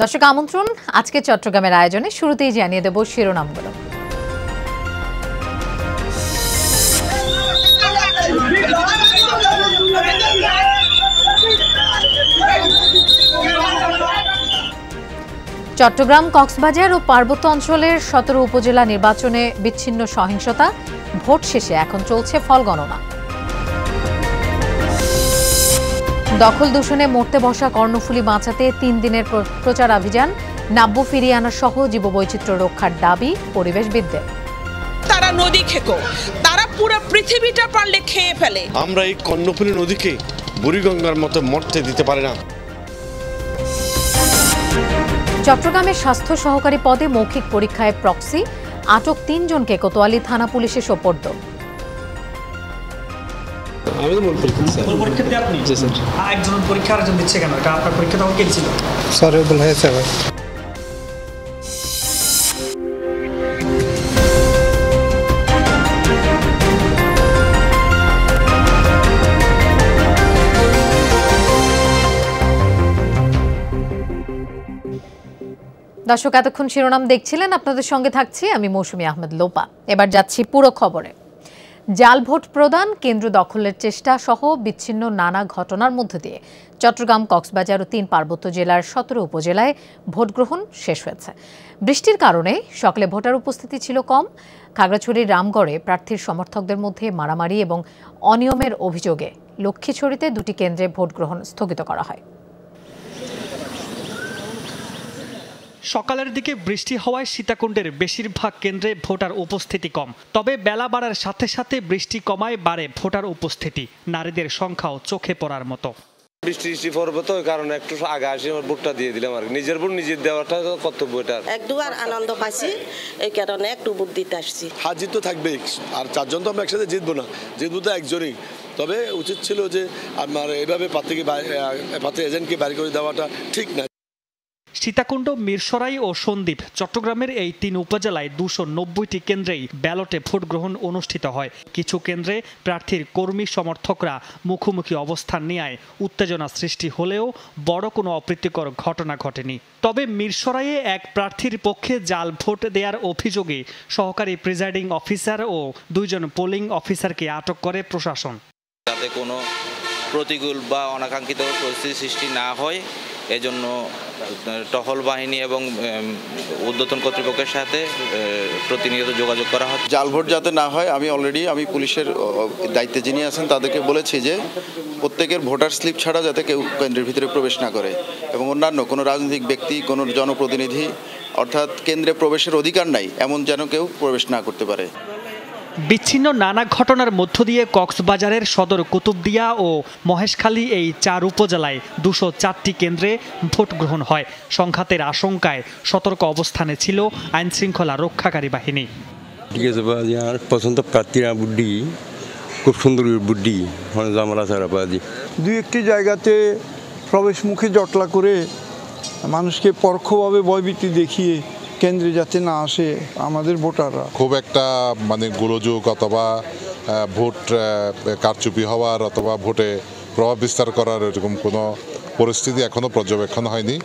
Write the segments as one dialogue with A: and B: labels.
A: দর্শক আমন্ত্রণ আজকে চট্টগ্রামের আয়োজনে শুরুতেই জানিয়ে দেব শিরোনামগুলো। চট্টগ্রাম, কক্সবাজার ও পার্বত্য অঞ্চলের ১৭ উপজেলা নির্বাচনে বিচ্ছিন্ন সহিংসতা, ভোট শেষে এখন চলছে ফল গণনা। দখল দূষণে মরতে বসা কর্ণফুলী বাঁচাতে ৩ দিনের প্রচারাভিযান, নাব্য ফিরিয়ে আনা সহ জীববৈচিত্র্য রক্ষার দাবি পরিবেশবিদদের।
B: তারা নদী খেকো, তারা পুরো পৃথিবীটা পারলে খেয়ে ফেলে।
C: আমরা এই কর্ণফুলী নদীকে বুড়িগঙ্গার মতো মরতে দিতে পারি না।
A: চট্টগ্রামের স্বাস্থ্য সহকারী পদে মৌখিক পরীক্ষায় প্রক্সি, আটক ৩ জনকে কোতোয়ালি থানা পুলিশে সোপর্দ। দর্শক এতক্ষণ শিরোনাম দেখছিলেন, আপনাদের সঙ্গে থাকছি আমি মৌসুমী আহমেদ লোপা। এবার যাচ্ছি পুরো খবরে। জাল ভোট প্রদান, কেন্দ্র দখলের চেষ্টা সহ বিচ্ছিন্ন নানা ঘটনার মধ্য দিয়ে চট্টগ্রাম, কক্সবাজার ও ৩ পার্বত্য জেলার ১৭ উপজেলায় ভোট গ্রহণ শেষ হয়েছে। বৃষ্টির কারণে সকালে ভোটার উপস্থিতি ছিল কম। খাগড়াছড়ির রামগড়ে প্রার্থীর সমর্থকদের মধ্যে মারামারি এবং অনিয়মের অভিযোগে লক্ষ্মীছড়িতে 2টি কেন্দ্রে ভোট গ্রহণ স্থগিত করা হয়।
D: সকালের দিকে বৃষ্টি হওয়ায় সীতাকুণ্ডের বেশিরভাগ কেন্দ্রে ভোটার উপস্থিতি কম। তবে বেলা বাড়ার সাথে সাথে বৃষ্টি কমায় বাড়ে ভোটার উপস্থিতি। নারীদের সংখ্যাও চোখে পড়ার মতো।
C: বৃষ্টি পড়বে তো, কারণে একটু আগে আসি আমার ভোটটা দিয়ে দিলাম আর নিজের ভোট নিজের দেওয়াটা কর্তব্য। এটা
E: এক দুবার আনন্দ পাইছি, এই কারণে একটু ভোট দিতে আসছি।
F: হার জিত তো থাকবেই, আর 4 জন তো আমরা একসাথে জিতবো না, জিতবো তো একজনই। তবে উচিত ছিল যে আমার এভাবে প্রার্থী এজেন্টকে বাইরে করে দেওয়াটা ঠিক না।
D: সীতাকুণ্ড, মিরসরাই ও সন্দ্বীপ, চট্টগ্রামের এই 3 উপজেলায় 290টি কেন্দ্রেই ব্যালটে ভোট গ্রহণ অনুষ্ঠিত হয়। কিছু কেন্দ্রে প্রার্থীর কর্মী সমর্থকরা মুখোমুখি অবস্থান নেয় উত্তেজনা সৃষ্টি হলেও বড় কোনো অপ্রীতিকর ঘটনা ঘটেনি। তবে মিরসরাইয়ে এক প্রার্থীর পক্ষে জাল ভোট দেওয়ার অভিযোগে সহকারী প্রিজাইডিং অফিসার ও 2 জন পোলিং অফিসারকে আটক করে প্রশাসন।
G: যাতে কোনো প্রতিকূল বা অনাকাঙ্ক্ষিত পরিস্থিতি সৃষ্টি না হয়, এজন্য টহল বাহিনী এবং ঊর্ধ্বতন কর্তৃপক্ষের সাথে প্রতিনিয়ত যোগাযোগ করা হয়।
H: জাল ভোট যাতে না হয়, আমি পুলিশের দায়িত্বে যিনি আছেন তাদেরকে বলেছি যে প্রত্যেকের ভোটার স্লিপ ছাড়া যাতে কেউ কেন্দ্রের ভিতরে প্রবেশ না করে, এবং অন্যান্য কোনো রাজনৈতিক ব্যক্তি, কোনো জনপ্রতিনিধি অর্থাৎ কেন্দ্রে প্রবেশের অধিকার নাই এমন যেন কেউ প্রবেশ না করতে পারে।
D: বিচ্ছিন্ন নানা ঘটনার মধ্য দিয়ে কক্সবাজারের সদর কুতুবদিয়া ও মহেশখালী এই 4 উপজেলায় 204টি কেন্দ্রে ভোট গ্রহণ হয়। সংঘাতের আশঙ্কায় সতর্ক অবস্থানে ছিল আইন শৃঙ্খলা রক্ষাকারী বাহিনী।
I: ঠিক আছে, পছন্দ প্রার্থীরা বুদ্ধি খুব সুন্দর বুদ্ধি, জামালা ছাড়া বাজি
J: 2-1টি জায়গাতে প্রবেশ মুখে জটলা করে মানুষকে পরোক্ষভাবে ভয়ভীতি দেখিয়ে কেন্দ্রে যাতে না আসে আমাদের ভোটাররা।
K: খুব একটা গোলযোগ অথবা ভোট কারচুপি হওয়ার অথবা ভোটে প্রভাব বিস্তার করার এরকম কোনো পরিস্থিতি এখনো পর্যবেক্ষণ হয়নি।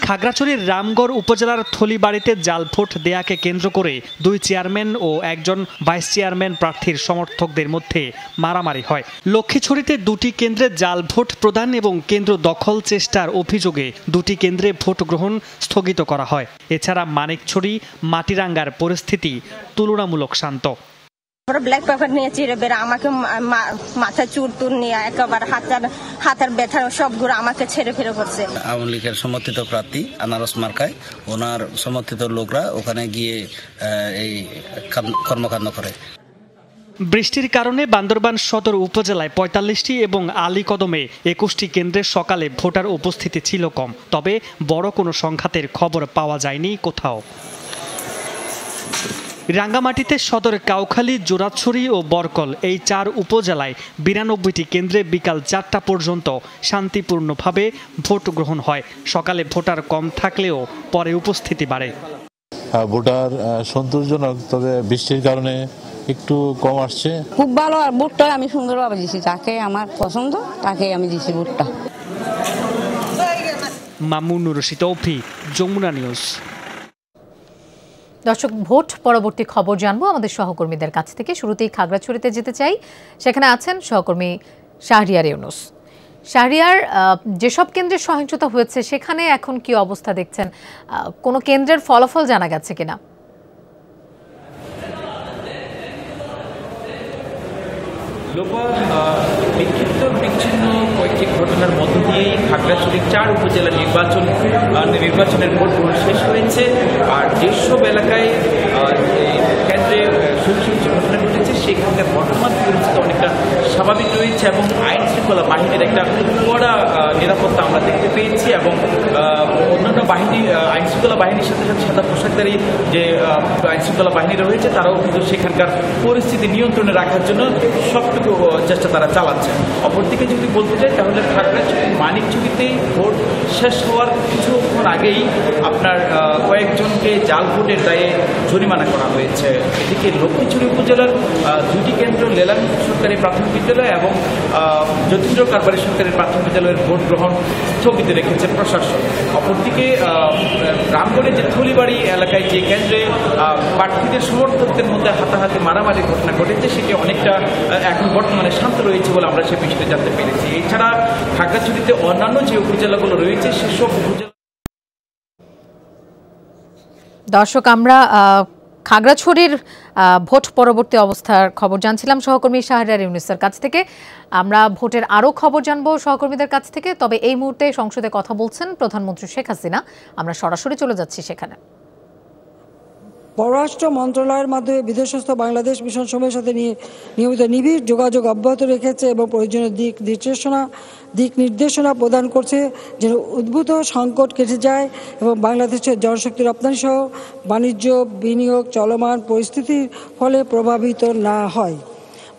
D: খাগড়াছড়ির রামগড় উপজেলার থলিবাড়িতে জাল ভোট দেয়াকে কেন্দ্র করে 2 চেয়ারম্যান ও 1 জন ভাইস চেয়ারম্যান প্রার্থীর সমর্থকদের মধ্যে মারামারি হয়। লক্ষ্মীছড়িতে 2টি কেন্দ্রে জাল ভোট প্রদান এবং কেন্দ্র দখল চেষ্টার অভিযোগে 2টি কেন্দ্রে ভোট গ্রহণ স্থগিত করা হয়। এছাড়া মানিকছড়ি, মাটিরাঙ্গার পরিস্থিতি তুলনামূলক শান্ত।
L: ব্ল্যাক পেপার নিয়ে চিরে বেড়ে আমাকে মাথায় চুর তুর নিয়ে একেবারে হাতের ব্যথা সবগুলো আমাকে ছেড়ে ফেরে করছে।
M: আওয়ামী লীগের সমর্থিত প্রার্থী আনারস মার্কায় ওনার সমর্থিত লোকরা ওখানে গিয়ে এই কর্মকাণ্ড করে।
D: বৃষ্টির কারণে বান্দরবান সদর উপজেলায় 45টি এবং আলীকদমে 21টি কেন্দ্রে সকালে ভোটার উপস্থিতি ছিল কম। তবে বড় কোনো সংঘাতের খবর পাওয়া যায়নি কোথাও। রাঙ্গামাটিতে সদর কাউখালী, জোড়াছড়ি ও বরকল এই 4 উপজেলায় 92টি কেন্দ্রে বিকাল 4টা পর্যন্ত শান্তিপূর্ণভাবে ভোট গ্রহণ হয়। সকালে ভোটার কম থাকলেও পরে উপস্থিতি বাড়ে।
N: ভোটার সন্তোষজনক, তবে বৃষ্টির কারণে একটু কম আসছে।
O: খুব ভালো, আর ভোটটা আমি সুন্দরভাবে দিছি, যাকে আমার পছন্দ তাকে আমি দিছি ভোটটা।
D: মামুনুর রশিদ তৌফি, যমুনা নিউজ।
A: দর্শক, ভোট পরবর্তী খবর জানবো আমাদের সহকর্মীদের কাছ থেকে। শুরুতেই খাগড়াছড়িতে যেতে চাই, সেখানে আছেন সহকর্মী শাহরিয়ার ইউনুস। শাহরিয়ার, যেসব কেন্দ্রে সহিংসতা হয়েছে সেখানে এখন কি অবস্থা দেখছেন? কোনো কেন্দ্রের ফলাফল জানা গেছে কিনা?
O: বিক্ষিপ্ত বিচ্ছিন্ন কয়েকটি ঘটনার মধ্য দিয়েই খাগড়াছড়ির 4 উপজেলা নির্বাচনের ভোট গ্রহণ শেষ হয়েছে। আর যেসব এলাকায় কেন্দ্রে সহিংস ঘটনা ঘটেছে সেখানকার বর্তমান পরিস্থিতি অনেকটা স্বাভাবিক রয়েছে এবং আইন শৃঙ্খলা বাহিনীর একটা কড়া নিরাপত্তা আমরা দেখতে পেয়েছি এবং অন্যান্য বাহিনী আইন শৃঙ্খলা বাহিনীর সাথে সাথে সাদা পোশাকধারী যে আইন শৃঙ্খলা বাহিনী রয়েছে তারাও কিন্তু সেখানকার পরিস্থিতি নিয়ন্ত্রণে রাখার জন্য সবটুকু চেষ্টা তারা চালাচ্ছে। অপরদিকে যদি বলতে চাই তাহলে খাগড়াছড়ি মানিকচুরিতেই ভোট শেষ হওয়ার কিছুক্ষণ আগেই আপনার কয়েকজনকে জাল ভোটের দায়ে জরিমানা করা হয়েছে। এদিকে লক্ষ্মীছড়ি উপজেলার 2টি কেন্দ্র লেলাং সরকারি প্রাথমিক বিদ্যালয় এবং যতীন্দ্র কারবারি সরকারি প্রাথমিক বিদ্যালয়ের ভোট গ্রহণ স্থগিত রেখেছে প্রশাসন। অপরদিকে রামগড়ের যে থলিবাড়ি এলাকায় যে কেন্দ্রে প্রার্থীদের সমর্থকদের মধ্যে হাতাহাতি মারামারির ঘটনা ঘটেছে সেটি অনেকটা এখন বর্তমানে শান্ত রয়েছে বলে আমরা সে বিষয়টি জানতে পেরেছি। এছাড়া খাগড়াছড়িতে অন্যান্য যে উপজেলাগুলো রয়েছে সেসব উপজেলা।
A: দর্শক, আমরা খাগড়াছড়ির ভোট পরবর্তী অবস্থার খবর জানছিলাম সহকর্মী শাহরিয়ার ইউনুসের কাছ থেকে। আমরা ভোটের আরও খবর জানবো সহকর্মীদের কাছ থেকে। তবে এই মুহূর্তে সংসদে কথা বলছেন প্রধানমন্ত্রী শেখ হাসিনা। আমরা সরাসরি চলে যাচ্ছি সেখানে।
P: পররাষ্ট্র মন্ত্রণালয়ের মাধ্যমে বিদেশস্থ বাংলাদেশ মিশন সমূহের সাথে নিয়মিত নিবিড় যোগাযোগ অব্যাহত রেখেছে এবং প্রয়োজনীয় দিক নির্দেশনা প্রদান করছে যেন উদ্ভূত সংকট কেটে যায় এবং বাংলাদেশের জনশক্তি রপ্তানি সহ বাণিজ্য বিনিয়োগ চলমান পরিস্থিতির ফলে প্রভাবিত না হয়।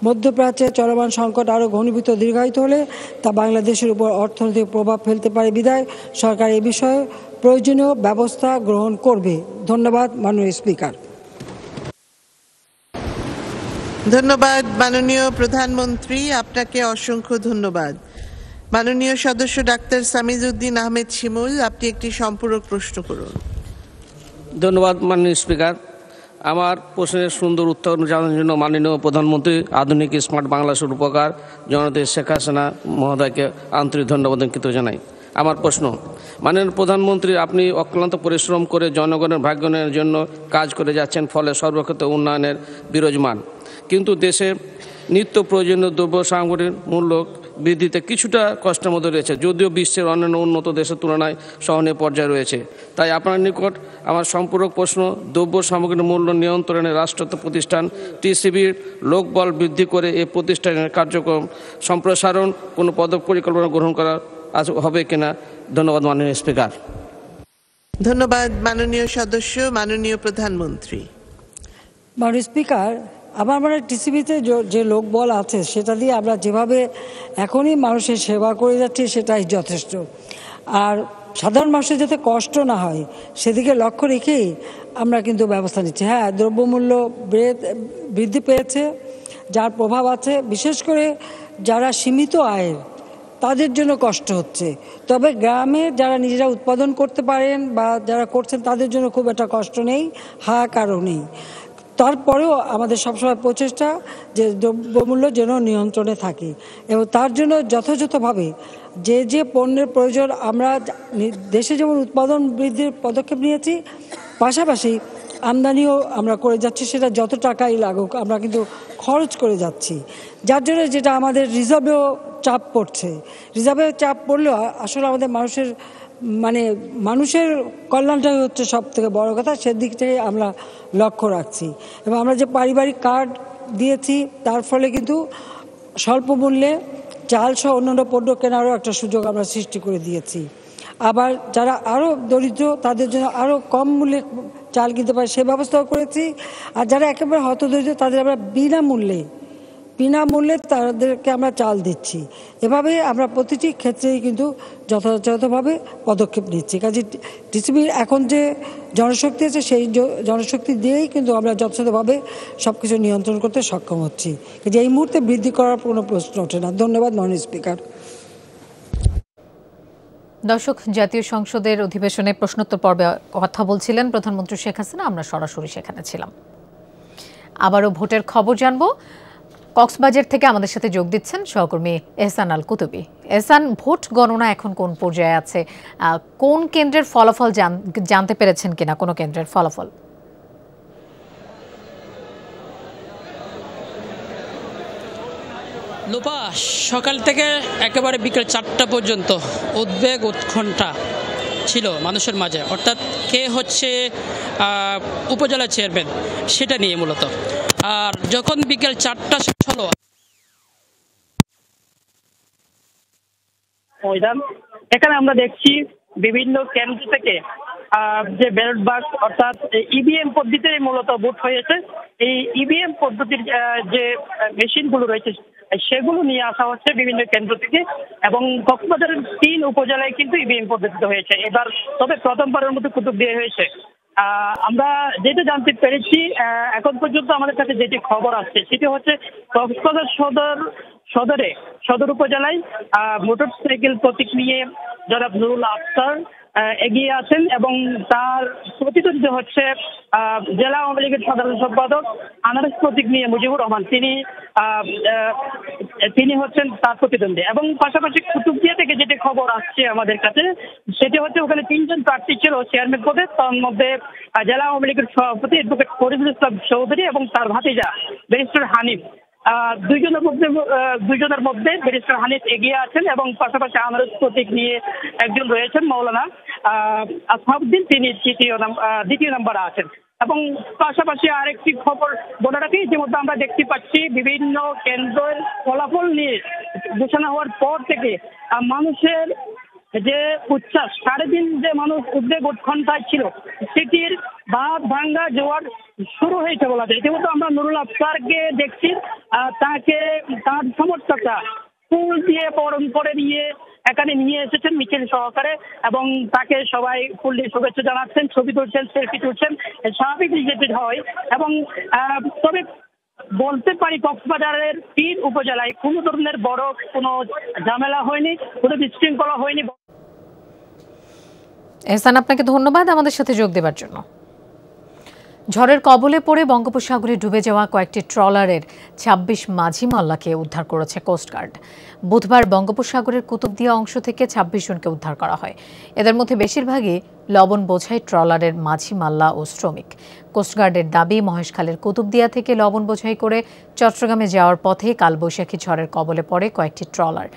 P: মধ্যপ্রাচ্যে চলমান সংকট আরও ঘনীভূত দীর্ঘায়িত হলে তা বাংলাদেশের উপর অর্থনৈতিক প্রভাব ফেলতে পারে বিধায় সরকার এ বিষয়ে প্রয়োজনীয় ব্যবস্থা গ্রহণ করবে। ধন্যবাদ মাননীয় স্পিকার।
Q: ধন্যবাদ মাননীয় প্রধানমন্ত্রী, আপনাকে অসংখ্য ধন্যবাদ। মাননীয় সদস্য ডাক্তার সামিজউদ্দিন আহমেদ শিমুল, আপনি একটি সম্পূরক প্রশ্ন করুন।
R: ধন্যবাদ মাননীয় স্পিকার। আমার প্রশ্নের সুন্দর উত্তর জানার জন্য মাননীয় প্রধানমন্ত্রী আধুনিক স্মার্ট বাংলাদেশের উপকার জননেত্রী শেখ হাসিনা মহোদয়কে আন্তরিক ধন্যবাদ কৃতজ্ঞতা জানাই। আমার প্রশ্ন, মাননীয় প্রধানমন্ত্রী, আপনি অক্লান্ত পরিশ্রম করে জনগণের ভাগ্যনের জন্য কাজ করে যাচ্ছেন, ফলে সর্বক্ষেত্রে উন্নয়নের বিরাজমান। কিন্তু দেশে নিত্য প্রয়োজনীয় দ্রব্য সামগ্রীর মূল্য বৃদ্ধিতে কিছুটা কষ্টের মধ্যে রয়েছে, যদিও বিশ্বের অন্যান্য উন্নত দেশের তুলনায় সহনীয় পর্যায়ে রয়েছে। তাই আপনার নিকট আমার সম্পূরক প্রশ্ন, দ্রব্য সামগ্রীর মূল্য নিয়ন্ত্রণে রাষ্ট্রায়ত্ত প্রতিষ্ঠান টিসিবির লোকবল বৃদ্ধি করে এই প্রতিষ্ঠানের কার্যক্রম সম্প্রসারণ কোনো পরিকল্পনা গ্রহণ করা হবে কিনা? ধন্যবাদ মাননীয় স্পিকার।
Q: ধন্যবাদ মাননীয় সদস্য। মাননীয় প্রধানমন্ত্রী।
P: মাননীয় স্পিকার, আমার টিসিবিতে যে লোকবল আছে সেটা দিয়ে আমরা যেভাবে এখনই মানুষের সেবা করে যাচ্ছি সেটাই যথেষ্ট। আর সাধারণ মানুষের যাতে কষ্ট না হয় সেদিকে লক্ষ্য রেখেই আমরা কিন্তু ব্যবস্থা নিচ্ছি। হ্যাঁ, দ্রব্যমূল্য বৃদ্ধি পেয়েছে, যার প্রভাব আছে বিশেষ করে যারা সীমিত আয়ের তাদের জন্য কষ্ট হচ্ছে। তবে গ্রামে যারা নিজেরা উৎপাদন করতে পারেন বা যারা করছেন তাদের জন্য খুব একটা কষ্ট নেই, হাহাকারও নেই। তারপরেও আমাদের সবসময় প্রচেষ্টা যে দ্রব্যমূল্য যেন নিয়ন্ত্রণে থাকে এবং তার জন্য যথাযথভাবে যে পণ্যের প্রয়োজন আমরা দেশে যেমন উৎপাদন বৃদ্ধির পদক্ষেপ নিয়েছি, পাশাপাশি আমদানিও আমরা করে যাচ্ছি। সেটা যত টাকাই লাগুক আমরা কিন্তু খরচ করে যাচ্ছি, যার জন্য যেটা আমাদের রিজার্ভেও চাপ পড়ছে। রিজার্ভে চাপ পড়লেও আসলে আমাদের মানুষের কল্যাণটাই হচ্ছে সব থেকে বড় কথা, সেদিকটাই আমরা লক্ষ্য রাখছি। এবং আমরা যে পারিবারিক কার্ড দিয়েছি তার ফলে কিন্তু স্বল্প মূল্যে চাল সহ অন্যান্য পণ্য কেনারও একটা সুযোগ আমরা সৃষ্টি করে দিয়েছি। আবার যারা আরও দরিদ্র তাদের জন্য আরও কম মূল্যে চাল কিনতে পারে সে ব্যবস্থাও করেছি। আর যারা একেবারে হতদরিদ্র তাদের আমরা বিনামূল্যে তাদেরকে আমরা চাল দিচ্ছি। এভাবে আমরা প্রতিটি ক্ষেত্রেই কিন্তু যথাযথভাবে পদক্ষেপ নিচ্ছি। কাজে টিসিবির এখন যে জনশক্তি আছে সেই জনশক্তি দিয়েই কিন্তু আমরা যথাযথভাবে সব কিছু নিয়ন্ত্রণ করতে সক্ষম হচ্ছি। যে এই মুহূর্তে বৃদ্ধি করার কোনো প্রশ্ন ওঠে না। ধন্যবাদ মাননীয় স্পিকার।
A: দর্শক, জাতীয় সংসদের অধিবেশনে প্রশ্নোত্তর পর্বে কথা বলছিলেন প্রধানমন্ত্রী শেখ হাসিনা। আমরা সরাসরি সেখানে ছিলাম। আবারও ভোটের খবর জানবো। কক্সবাজার থেকে আমাদের সাথে যোগ দিচ্ছেন সহকর্মী এহসান আল কুতুবী। এহসান, ভোট গণনা এখন কোন পর্যায়ে আছে? কোন কেন্দ্রের ফলাফল জানতে পেরেছেন কিনা? কোনো কেন্দ্রের ফলাফল?
S: লোপা, সকাল থেকে একেবারে বিকেল 4টা পর্যন্ত উদ্বেগ উৎকণ্ঠা ছিল মানুষের মাঝে, অর্থাৎ কে হচ্ছে উপজেলা চেয়ারম্যান সেটা নিয়ে মূলত। আর যখন বিকেল 4টা শেষ হলো, এখানে আমরা দেখছি বিভিন্ন কেন্দ্র থেকে যে ব্যালট বাক্স অর্থাৎ ইভিএম পদ্ধতিতে মূলত ভোট হয়েছে। এই ইভিএম পদ্ধতির যে মেশিনগুলো রয়েছে সেগুলো নিয়ে আসা হচ্ছে বিভিন্ন কেন্দ্র থেকে, এবং কক্সবাজারের 3 উপজেলায় কিন্তু ইভিএম পদ্ধতিতে হয়েছে এবার। তবে প্রথমবারের মতো কুতুবদিয়া হয়েছে। আমরা যেটা জানতে পেরেছি এখন পর্যন্ত আমাদের কাছে যেটি খবর আসছে সেটি হচ্ছে কক্সবাজার সদর উপজেলায় মোটরসাইকেল প্রতীক নিয়ে জনাব নুরুল আফসার এগিয়ে আছেন, এবং তার প্রতিদ্বন্দ্বী হচ্ছে জেলা আওয়ামী লীগের সাধারণ সম্পাদক আনারস প্রতীক নিয়ে মুজিবুর রহমান। তিনি হচ্ছেন তার প্রতিদ্বন্দ্বী। এবং পাশাপাশি কুতুবদিয়া থেকে যেটি খবর আসছে আমাদের কাছে সেটি হচ্ছে ওখানে 3 জন প্রার্থী ছিল চেয়ারম্যান পদে। তার মধ্যে জেলা আওয়ামী লীগের সভাপতি অ্যাডভোকেট ফরিদুল ইসলাম চৌধুরী এবং তার ভাতিজা ব্যারিস্টার হানিফ। দুইজনের মধ্যে ব্যারিস্টার হানিফ এগিয়ে আছেন, এবং পাশাপাশি আনারস প্রতীক নিয়ে একজন রয়েছেন মৌলানা আসহাবউদ্দিন, তিনি দ্বিতীয় নম্বরে আছেন। এবং পাশাপাশি আরেকটি খবর বলে রাখি, ইতিমধ্যে আমরা দেখতে পাচ্ছি বিভিন্ন কেন্দ্রের ফলাফল নিয়ে ঘোষণা হওয়ার পর থেকে মানুষের যে উচ্ছ্বাস, সারাদিন যে মানুষ উদ্বেগ উৎকণ্ঠায় ছিল সেটির বাঁধ ভাঙ্গা জোয়ার শুরু হয়েছে বলা যায়। ইতিমধ্যে আমরা নুরুল আফসারকে দেখছি, তার সমর্থকরা ফুল দিয়ে বরণ করে নিয়ে এখানে নিয়ে এসেছেন মিছিল সহকারে, এবং তাকে সবাই ফুল দিয়ে শুভেচ্ছা জানাচ্ছেন, ছবি তুলছেন, সেলফি তুলছেন, স্বাভাবিক যেটি হয়। এবং তবে বলতে পারি কক্সবাজারের 3 উপজেলায় কোনো ধরনের বড় কোনো ঝামেলা হয়নি, কোনো বিশৃঙ্খলা হয়নি।
A: এহসান, আপনাকে ধন্যবাদ আমাদের সাথে যোগ দেওয়ার জন্য। ঝড়ের কবলে পড়ে বঙ্গোপসাগরে ডুবে যাওয়া কয়েকটি ট্রলারের 26 মাঝি মাল্লাকে উদ্ধার করেছে কোস্টগার্ড। বুধবার বঙ্গোপসাগরের কুতুবদিয়া অংশ থেকে 26 জনকে উদ্ধার করা হয়। এদের মধ্যে বেশিরভাগই লবণ বোঝাই ট্রলারের মাঝি মাল্লা ও শ্রমিক। কোস্টগার্ডের দাবি, মহেশখালের কুতুবদিয়া থেকে লবণ বোঝাই করে চট্টগ্রামে যাওয়ার পথে কালবৈশাখী ঝড়ের কবলে পড়ে কয়েকটি ট্রলার।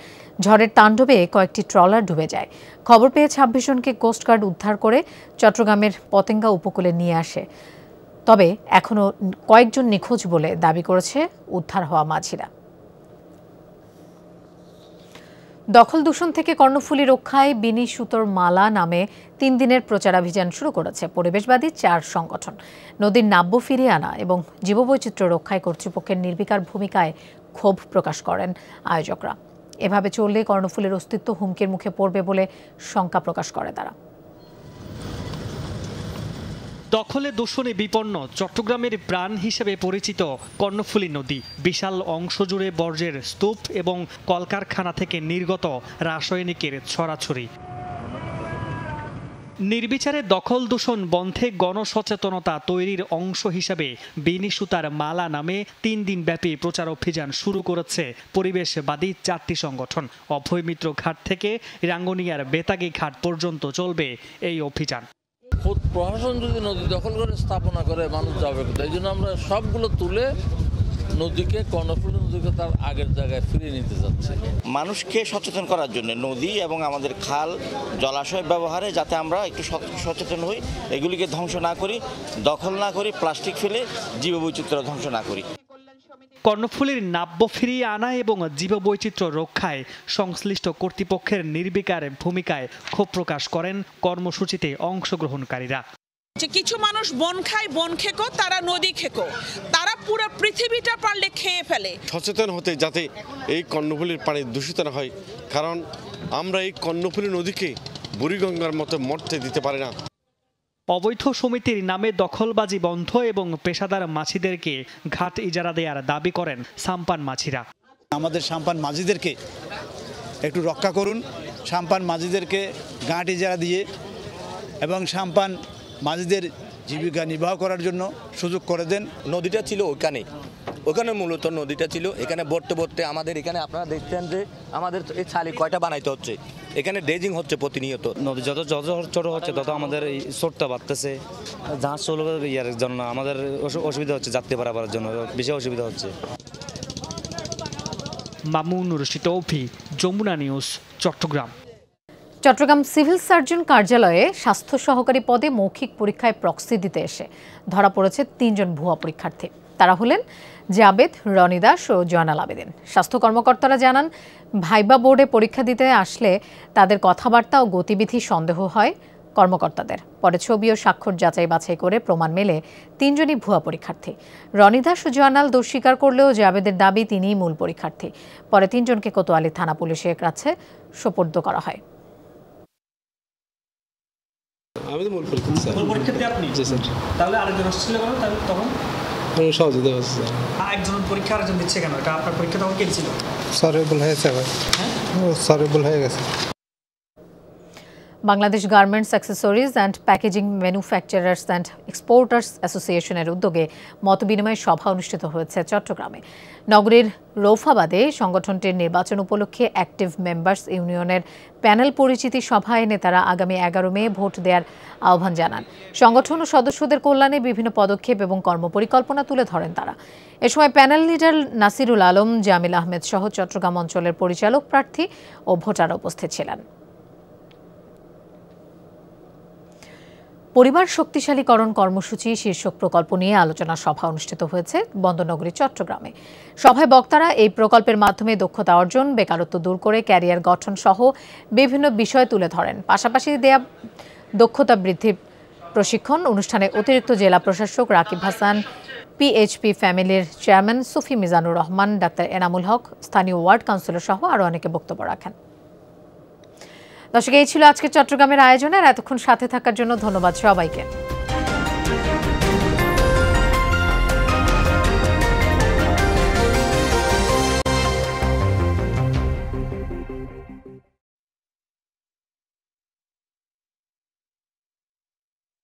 A: ঝড়ের তাণ্ডবে কয়েকটি ট্রলার ডুবে যায়। খবর পেয়ে 26 জনকে কোস্টগার্ড উদ্ধার করে চট্টগ্রামের পতেঙ্গা উপকূলে নিয়ে আসে। তবে এখনও কয়েকজন নিখোঁজ বলে দাবি করেছে উদ্ধার হওয়া মাঝিরা। দখল দূষণ থেকে কর্ণফুলী রক্ষায় বিনি সুতোর মালা নামে 3 দিনের প্রচারাভিযান শুরু করেছে পরিবেশবাদী 4 সংগঠন। নদীর নাব্য ফিরিয়ে আনা এবং জীববৈচিত্র্য রক্ষায় কর্তৃপক্ষের নির্বিকার ভূমিকায় ক্ষোভ প্রকাশ করেন আয়োজকরা। এভাবে চললে কর্ণফুলীর অস্তিত্ব হুমকির মুখে পড়বে বলে শঙ্কা প্রকাশ করে তারা।
D: দখলে দূষণে বিপন্ন চট্টগ্রামের প্রাণ হিসেবে পরিচিত কর্ণফুলী নদী। বিশাল অংশ জুড়ে বর্জ্যের স্তূপ এবং কলকারখানা থেকে নির্গত রাসায়নিকের ছড়াছড়ি। নির্বিচারে দখল দূষণ বন্ধে গণসচেতনতা তৈরির অংশ হিসেবে বিনি সুতার মালা নামে 3 দিন ব্যাপী প্রচার অভিযান শুরু করেছে পরিবেশবাদী 4টি সংগঠন। অভয়মিত্র ঘাট থেকে রাঙ্গুনিয়ার বেতাগী ঘাট পর্যন্ত চলবে এই অভিযান।
T: প্রশাসন যদি নদী দখল করে স্থাপনা করে মানুষ যাবে কোথায়? এই জন্য আমরা সবগুলো তুলে নদীকে, কর্ণফুলী নদীকে তার আগের জায়গায় ফিরিয়ে নিতে যাচ্ছি।
U: মানুষকে সচেতন করার জন্য নদী এবং আমাদের খাল জলাশয় ব্যবহারে যাতে আমরা একটু সচেতন হই, এগুলিকে ধ্বংস না করি, দখল না করি, প্লাস্টিক ফেলে জীববৈচিত্র্য ধ্বংস না করি।
D: কর্ণফুলীর নাব্য ফিরিয়ে আনা এবং জীববৈচিত্র্য রক্ষায় সংশ্লিষ্ট কর্তৃপক্ষের নির্বিকার ভূমিকায় ক্ষোভ প্রকাশ করেন কর্মসূচিতে অংশগ্রহণকারীরা।
B: যে কিছু মানুষ বন খায়, বন খেকো, তারা নদী খেকো, তারা পুরো পৃথিবীটা পারলে খেয়ে ফেলে।
F: সচেতন হতে যাতে এই কর্ণফুলীর পানি দূষিত না হয়, কারণ আমরা এই কর্ণফুলী নদীকে বুড়িগঙ্গার মতো মরতে দিতে পারি না।
D: অবৈধ সমিতির নামে দখলবাজি বন্ধ এবং পেশাদার মাছিদেরকে ঘাট ইজারা দেওয়ার দাবি করেন সাম্পান মাছিরা।
V: আমাদের সাম্পান মাঝিদেরকে একটু রক্ষা করুন,
C: সাম্পান মাঝিদেরকে গাঁট ইজারা দিয়ে এবং সাম্পান মাঝিদের জীবিকা নির্বাহ করার জন্য সুযোগ করে দেন।
V: নদীটা ছিল ওখানে মূলত নদীটা ছিল, এখানে বর্তে আমাদের এখানে আপনারা দেখছেন যে আমাদের এই ছালি কয়টা বানাইতে হচ্ছে, এখানে ড্রেজিং হচ্ছে প্রতিনিয়ত।
W: নদী যত ছোট হচ্ছে তত আমাদের এই স্রোতটা বাড়তেছে, জাহাজ চলবে ইয়ার জন্য আমাদের অসুবিধা হচ্ছে, যাত্রী পারাপারের জন্য বেশি অসুবিধা হচ্ছে।
D: Mamunur Rashid Toufiq, Jamuna news, Chattogram.
A: Chattogram civil surgeon কার্যালয়ে স্বাস্থ্য সহকারী পদে মৌখিক পরীক্ষায় প্রক্সি দিতে এসে ধরা পড়েছে ৩ জন ভুয়া পরীক্ষার্থী। তারা হলেন জাবেদ, রনি দাস ও জয়নাল আবেদিন। স্বাস্থ্য কর্মকর্তারা জানান, ভাইবা বোর্ডে পরীক্ষা দিতে আসলে তাদের কথাবার্তা ও গতিবিধি সন্দেহ হয় কর্মকর্তাদের। পরে ছবি ও স্বাক্ষর যাচাই বাছাই করে প্রমাণ মেলে ৩ জনই ভুয়া পরীক্ষার্থী। রনি দাস ও জয়নাল দোষ স্বীকার করলেও জাবেদের দাবি তিনিই মূল পরীক্ষার্থী। পরে 3 জনকে কোতোয়ালি থানা পুলিশের কাছে সোপর্দ করা হয়।
X: আমি তো মূল পরীক্ষার্থী স্যার।
D: মূল পরীক্ষার্থী আপনি?
X: জি স্যার।
D: তাহলে আরেকজন আসছিল কেন তখন?
X: আমি সহযোগিতা করছি স্যার।
D: একজন পরীক্ষা আরেকজন দিচ্ছে কেন? এটা আপনার পরীক্ষা তখন কে ছিল?
X: স্যার ভুল হয়েছে ভাই। স্যার ভুল হয়ে গেছে।
A: Bangladesh garments accessories and packaging manufacturers and exporters অ্যাসোসিয়েশনের উদ্যোগে মতবিনিময় সভা অনুষ্ঠিত হয়েছে চট্টগ্রামে। নগরীর রৌফাবাদে সংগঠনটির নির্বাচন উপলক্ষে অ্যাক্টিভ মেম্বার্স ইউনিয়নের প্যানেল পরিচিতি সভায় নেতারা আগামী 11 মে ভোট দেওয়ার আহ্বান জানান। সংগঠন ও সদস্যদের কল্যাণে বিভিন্ন পদক্ষেপ এবং কর্মপরিকল্পনা তুলে ধরেন তারা। এ সময় প্যানেল লিডার নাসিরুল আলম, জামিল আহমেদ সহ চট্টগ্রাম অঞ্চলের পরিচালক প্রার্থী ও ভোটাররা উপস্থিত ছিলেন। পরিবার শক্তিশালীকরণ কর্মসূচি শীর্ষক প্রকল্প নিয়ে আলোচনা সভা অনুষ্ঠিত হয়েছে বন্দরনগরী চট্টগ্রামে। সভায় বক্তারা এই প্রকল্পের মাধ্যমে দক্ষতা অর্জন, বেকারত্ব দূর করে ক্যারিয়ার গঠন সহ বিভিন্ন বিষয় তুলে ধরেন। পাশাপাশি দেয়া দক্ষতা বৃদ্ধি প্রশিক্ষণ অনুষ্ঠানে অতিরিক্ত জেলা প্রশাসক রাকিব হাসান, পিএইচপি ফ্যামিলির চেয়ারম্যান সুফি মিজানুর রহমান, ডাক্তার এনামুল হক, স্থানীয় ওয়ার্ড কাউন্সিলর সহ আরও অনেকে বক্তব্য রাখেন। দর্শক, এই ছিল আজকে চট্টগ্রামের আয়োজনের। এতক্ষণ সাথে থাকার জন্য ধন্যবাদ সবাইকে।